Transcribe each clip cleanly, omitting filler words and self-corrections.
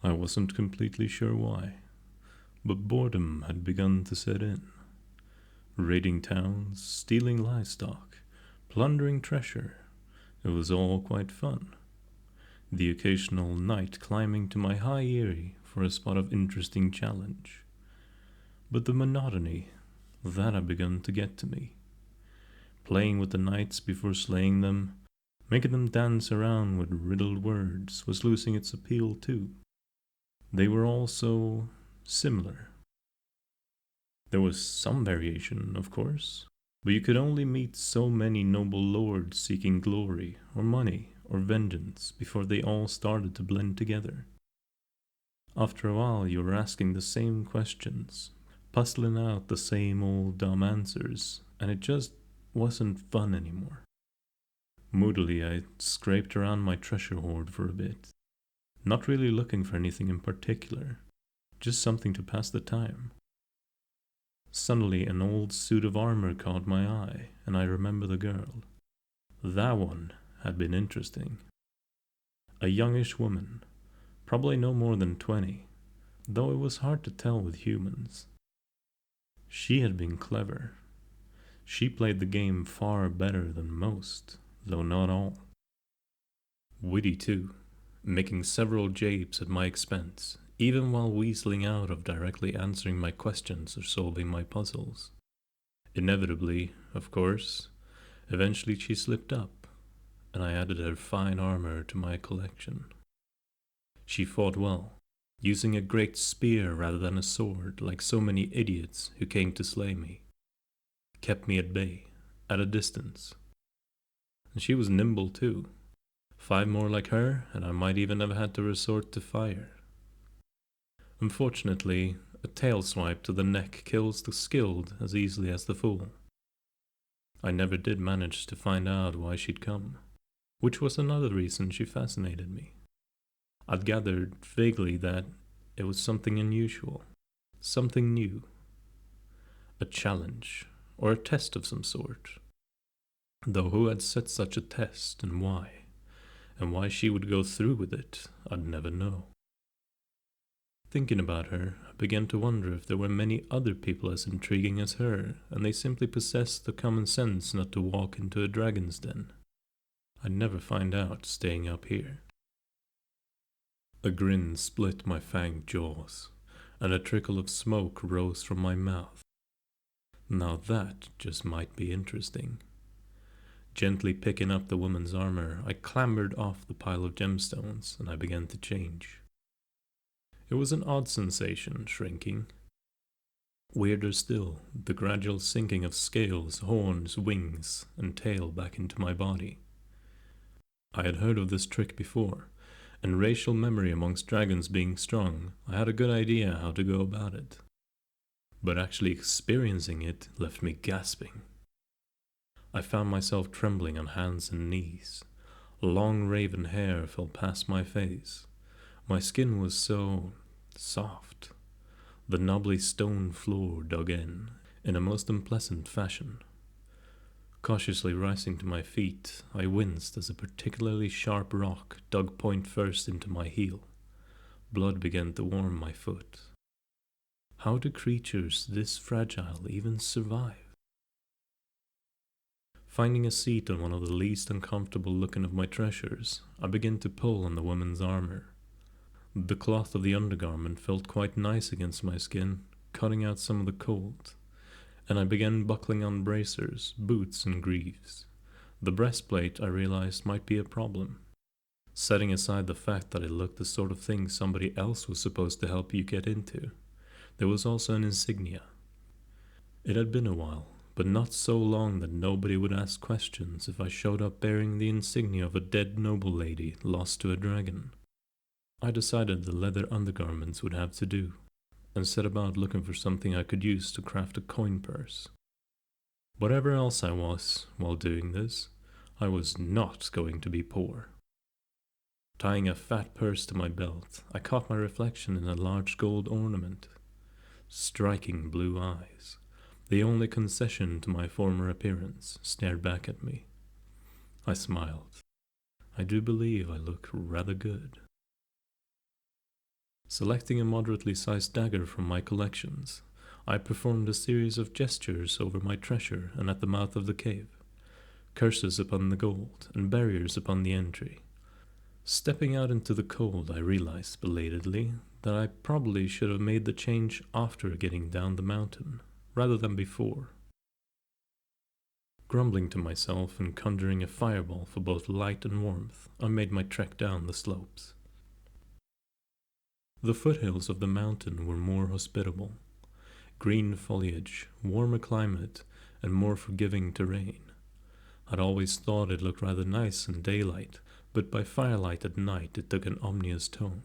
I wasn't completely sure why, but boredom had begun to set in. Raiding towns, stealing livestock, plundering treasure. It was all quite fun. The occasional knight climbing to my high eyrie for a spot of interesting challenge. But the monotony, that had begun to get to me. Playing with the knights before slaying them, making them dance around with riddled words was losing its appeal too. They were all so similar. There was some variation, of course, but you could only meet so many noble lords seeking glory, or money, or vengeance before they all started to blend together. After a while, you were asking the same questions, puzzling out the same old dumb answers, and it just wasn't fun anymore. Moodily, I scraped around my treasure hoard for a bit, not really looking for anything in particular, just something to pass the time. Suddenly, an old suit of armor caught my eye, and I remember the girl. That one had been interesting. A youngish woman, probably no more than 20, though it was hard to tell with humans. She had been clever. She played the game far better than most, though not all. Witty too, making several japes at my expense, even while weaseling out of directly answering my questions or solving my puzzles. Inevitably, of course, eventually she slipped up, and I added her fine armor to my collection. She fought well, using a great spear rather than a sword, like so many idiots who came to slay me. Kept me at bay, at a distance. And she was nimble too. 5 more like her, and I might even have had to resort to fire. Unfortunately, a tail swipe to the neck kills the skilled as easily as the fool. I never did manage to find out why she'd come, which was another reason she fascinated me. I'd gathered vaguely that it was something unusual, something new, a challenge, or a test of some sort. Though who had set such a test and why she would go through with it, I'd never know. Thinking about her, I began to wonder if there were many other people as intriguing as her, and they simply possessed the common sense not to walk into a dragon's den. I'd never find out staying up here. A grin split my fanged jaws, and a trickle of smoke rose from my mouth. Now that just might be interesting. Gently picking up the woman's armor, I clambered off the pile of gemstones, and I began to change. It was an odd sensation, shrinking. Weirder still, the gradual sinking of scales, horns, wings, and tail back into my body. I had heard of this trick before, and racial memory amongst dragons being strong, I had a good idea how to go about it. But actually experiencing it left me gasping. I found myself trembling on hands and knees. Long raven hair fell past my face. My skin was so soft. The knobbly stone floor dug in a most unpleasant fashion. Cautiously rising to my feet, I winced as a particularly sharp rock dug point first into my heel. Blood began to warm my foot. How do creatures this fragile even survive? Finding a seat on one of the least uncomfortable looking of my treasures, I began to pull on the woman's armor. The cloth of the undergarment felt quite nice against my skin, cutting out some of the cold, and I began buckling on bracers, boots, and greaves. The breastplate, I realized, might be a problem. Setting aside the fact that it looked the sort of thing somebody else was supposed to help you get into, there was also an insignia. It had been a while, but not so long that nobody would ask questions if I showed up bearing the insignia of a dead noble lady lost to a dragon. I decided the leather undergarments would have to do, and set about looking for something I could use to craft a coin purse. Whatever else I was while doing this, I was not going to be poor. Tying a fat purse to my belt, I caught my reflection in a large gold ornament. Striking blue eyes, the only concession to my former appearance, stared back at me. I smiled. I do believe I look rather good. Selecting a moderately sized dagger from my collections, I performed a series of gestures over my treasure and at the mouth of the cave, curses upon the gold and barriers upon the entry. Stepping out into the cold, I realized, belatedly, that I probably should have made the change after getting down the mountain, rather than before. Grumbling to myself and conjuring a fireball for both light and warmth, I made my trek down the slopes. The foothills of the mountain were more hospitable. Green foliage, warmer climate, and more forgiving terrain. I'd always thought it looked rather nice in daylight, but by firelight at night it took an ominous tone,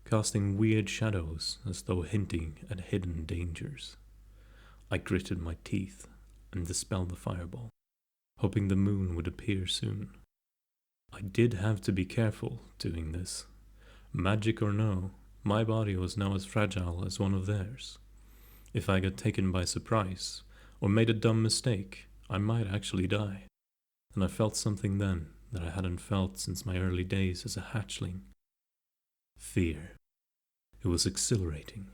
casting weird shadows as though hinting at hidden dangers. I gritted my teeth and dispelled the fireball, hoping the moon would appear soon. I did have to be careful doing this. Magic or no, my body was now as fragile as one of theirs. If I got taken by surprise, or made a dumb mistake, I might actually die. And I felt something then that I hadn't felt since my early days as a hatchling. Fear. It was exhilarating.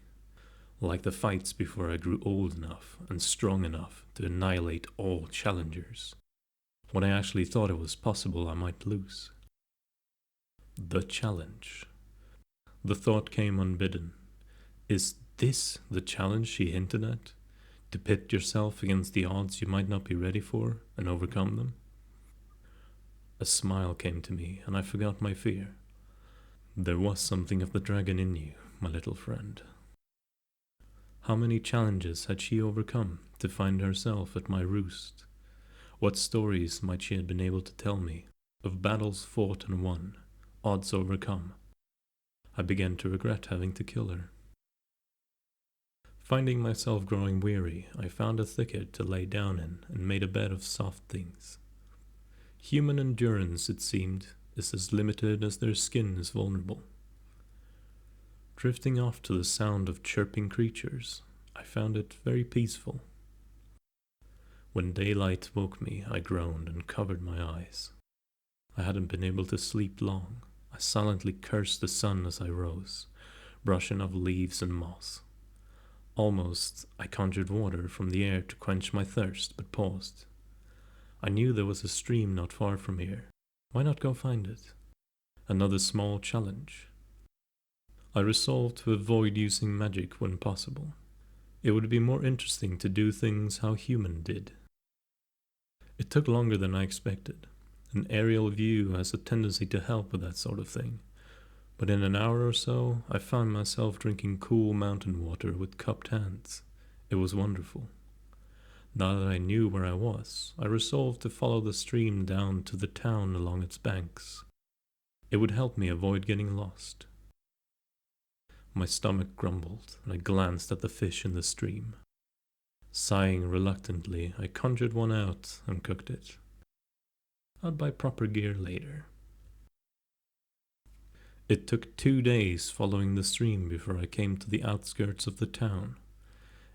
Like the fights before I grew old enough and strong enough to annihilate all challengers. When I actually thought it was possible I might lose. The challenge. The thought came unbidden. Is this the challenge she hinted at? To pit yourself against the odds you might not be ready for and overcome them? A smile came to me and I forgot my fear. There was something of the dragon in you, my little friend. How many challenges had she overcome to find herself at my roost? What stories might she have been able to tell me of battles fought and won, odds overcome? I began to regret having to kill her. Finding myself growing weary, I found a thicket to lay down in and made a bed of soft things. Human endurance, it seemed, is as limited as their skin is vulnerable. Drifting off to the sound of chirping creatures, I found it very peaceful. When daylight woke me, I groaned and covered my eyes. I hadn't been able to sleep long. I silently cursed the sun as I rose, brushing off leaves and moss. Almost, I conjured water from the air to quench my thirst, but paused. I knew there was a stream not far from here. Why not go find it? Another small challenge. I resolved to avoid using magic when possible. It would be more interesting to do things how human did. It took longer than I expected. An aerial view has a tendency to help with that sort of thing. But in an hour or so, I found myself drinking cool mountain water with cupped hands. It was wonderful. Now that I knew where I was, I resolved to follow the stream down to the town along its banks. It would help me avoid getting lost. My stomach grumbled, and I glanced at the fish in the stream. Sighing reluctantly, I conjured one out and cooked it. I'd buy proper gear later. It took 2 days following the stream before I came to the outskirts of the town.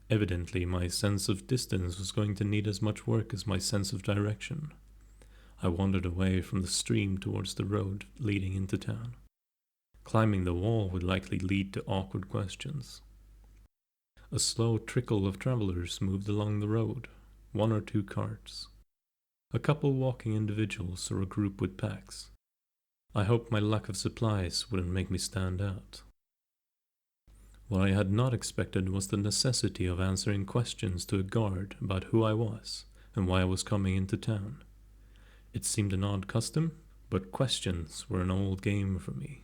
Evidently, my sense of distance was going to need as much work as my sense of direction. I wandered away from the stream towards the road leading into town. Climbing the wall would likely lead to awkward questions. A slow trickle of travelers moved along the road, 1 or 2 carts. A couple walking individuals or a group with packs. I hoped my lack of supplies wouldn't make me stand out. What I had not expected was the necessity of answering questions to a guard about who I was and why I was coming into town. It seemed an odd custom, but questions were an old game for me.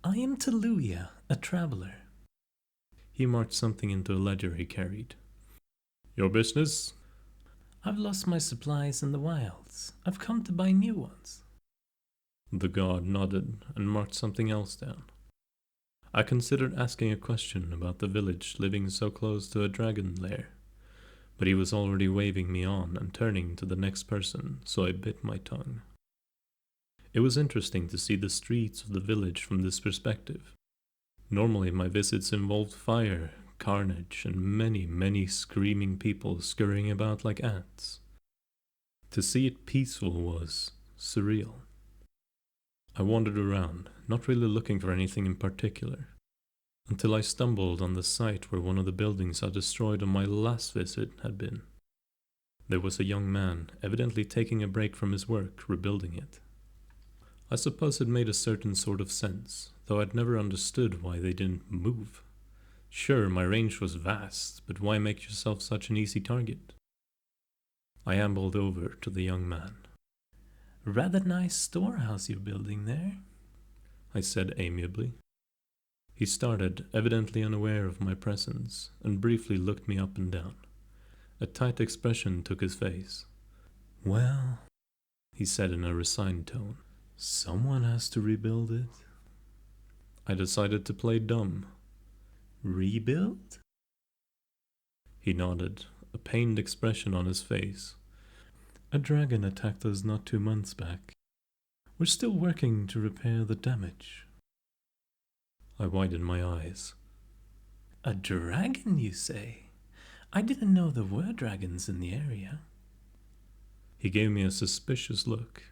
I am Taluya, a traveler. He marked something into a ledger he carried. Your business? I've lost my supplies in the wilds. I've come to buy new ones. The guard nodded and marked something else down. I considered asking a question about the village living so close to a dragon lair, but he was already waving me on and turning to the next person, so I bit my tongue. It was interesting to see the streets of the village from this perspective. Normally my visits involved fire, carnage, and many, many screaming people scurrying about like ants. To see it peaceful was surreal. I wandered around, not really looking for anything in particular, until I stumbled on the site where one of the buildings I destroyed on my last visit had been. There was a young man, evidently taking a break from his work, rebuilding it. I suppose it made a certain sort of sense, though I'd never understood why they didn't move. Sure, my range was vast, but why make yourself such an easy target? I ambled over to the young man. "Rather nice storehouse you're building there," I said amiably. He started, evidently unaware of my presence, and briefly looked me up and down. A tight expression took his face. "Well," he said in a resigned tone, "someone has to rebuild it." I decided to play dumb. "Rebuild?" He nodded, a pained expression on his face. "A dragon attacked us not 2 months back. We're still working to repair the damage." I widened my eyes. "A dragon, you say? I didn't know there were dragons in the area." He gave me a suspicious look.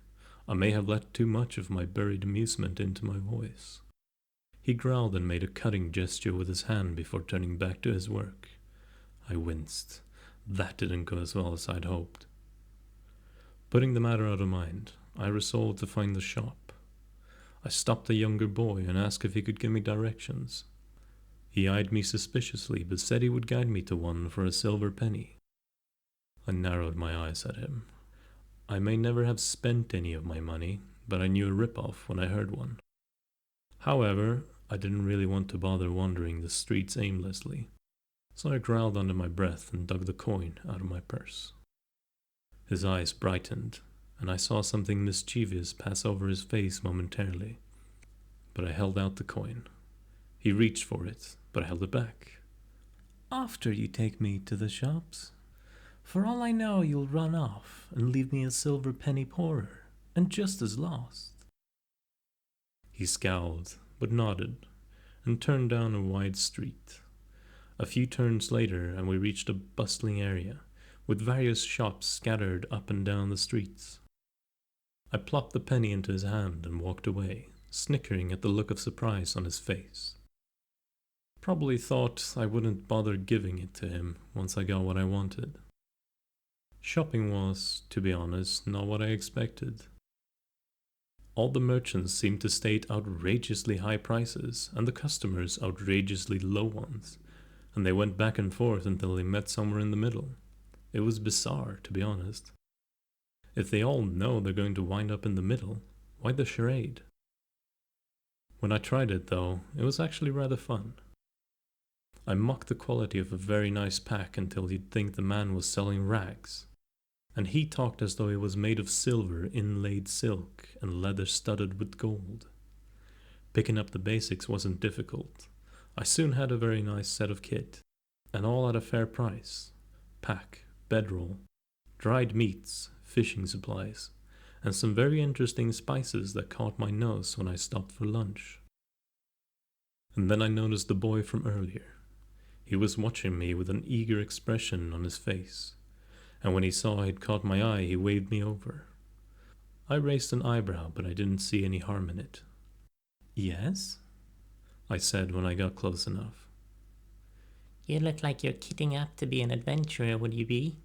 I may have let too much of my buried amusement into my voice. He growled and made a cutting gesture with his hand before turning back to his work. I winced. That didn't go as well as I'd hoped. Putting the matter out of mind, I resolved to find the shop. I stopped the younger boy and asked if he could give me directions. He eyed me suspiciously, but said he would guide me to one for a silver penny. I narrowed my eyes at him. I may never have spent any of my money, but I knew a rip-off when I heard one. However, I didn't really want to bother wandering the streets aimlessly, so I growled under my breath and dug the coin out of my purse. His eyes brightened, and I saw something mischievous pass over his face momentarily, but I held out the coin. He reached for it, but I held it back. "After you take me to the shops. For all I know, you'll run off and leave me a silver penny poorer, and just as lost." He scowled, but nodded, and turned down a wide street. A few turns later, and we reached a bustling area, with various shops scattered up and down the streets. I plopped the penny into his hand and walked away, snickering at the look of surprise on his face. Probably thought I wouldn't bother giving it to him once I got what I wanted. Shopping was, to be honest, not what I expected. All the merchants seemed to state outrageously high prices, and the customers outrageously low ones, and they went back and forth until they met somewhere in the middle. It was bizarre, to be honest. If they all know they're going to wind up in the middle, why the charade? When I tried it, though, it was actually rather fun. I mocked the quality of a very nice pack until you'd think the man was selling rags, and he talked as though it was made of silver inlaid silk and leather studded with gold. Picking up the basics wasn't difficult. I soon had a very nice set of kit, and all at a fair price. Pack, bedroll, dried meats, fishing supplies, and some very interesting spices that caught my nose when I stopped for lunch. And then I noticed the boy from earlier. He was watching me with an eager expression on his face, and when he saw I'd caught my eye, he waved me over. I raised an eyebrow, but I didn't see any harm in it. "Yes?" I said when I got close enough. "You look like you're kitting up to be an adventurer, would you be?"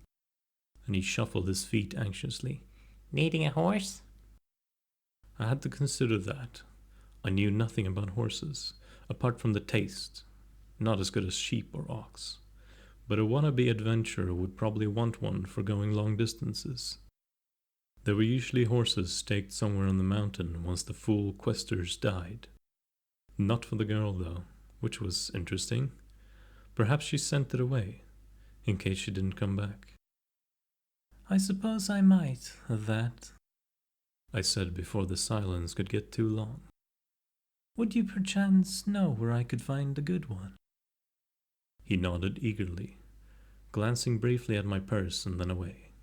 And he shuffled his feet anxiously. "Needing a horse?" I had to consider that. I knew nothing about horses, apart from the taste. Not as good as sheep or ox. But a wannabe adventurer would probably want one for going long distances. There were usually horses staked somewhere on the mountain once the fool questers died. Not for the girl, though, which was interesting. Perhaps she sent it away, in case she didn't come back. "I suppose I might, at that," I said before the silence could get too long. "Would you perchance know where I could find a good one?" He nodded eagerly, glancing briefly at my purse and then away.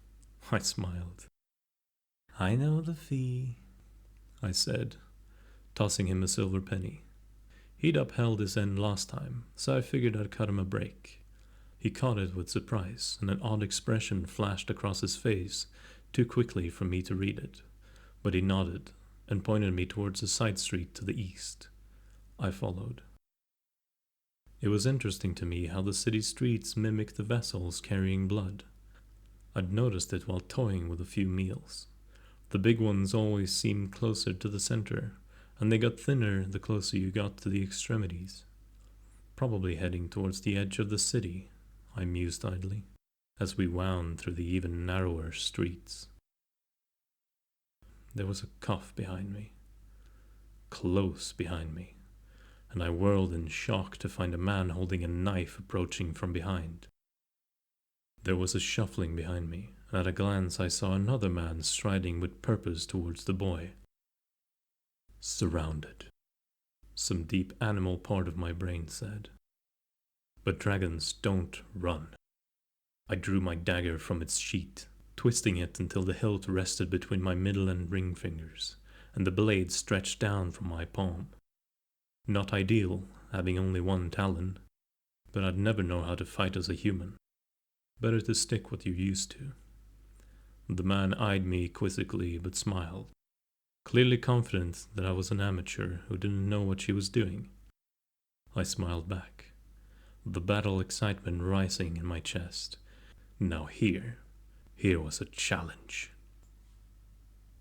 I smiled. "I know the fee," I said, tossing him a silver penny. He'd upheld his end last time, so I figured I'd cut him a break. He caught it with surprise, and an odd expression flashed across his face, too quickly for me to read it. But he nodded, and pointed me towards a side street to the east. I followed. It was interesting to me how the city streets mimicked the vessels carrying blood. I'd noticed it while toying with a few meals. The big ones always seemed closer to the center, and they got thinner the closer you got to the extremities. Probably heading towards the edge of the city, I mused idly, as we wound through the even narrower streets. There was a cough behind me, close behind me, and I whirled in shock to find a man holding a knife approaching from behind. There was a shuffling behind me, and at a glance I saw another man striding with purpose towards the boy. Surrounded, some deep animal part of my brain said. But dragons don't run. I drew my dagger from its sheath, twisting it until the hilt rested between my middle and ring fingers, and the blade stretched down from my palm. Not ideal, having only one talon, but I'd never know how to fight as a human. Better to stick what you're used to. The man eyed me quizzically but smiled, clearly confident that I was an amateur who didn't know what she was doing. I smiled back, the battle excitement rising in my chest. Now here was a challenge.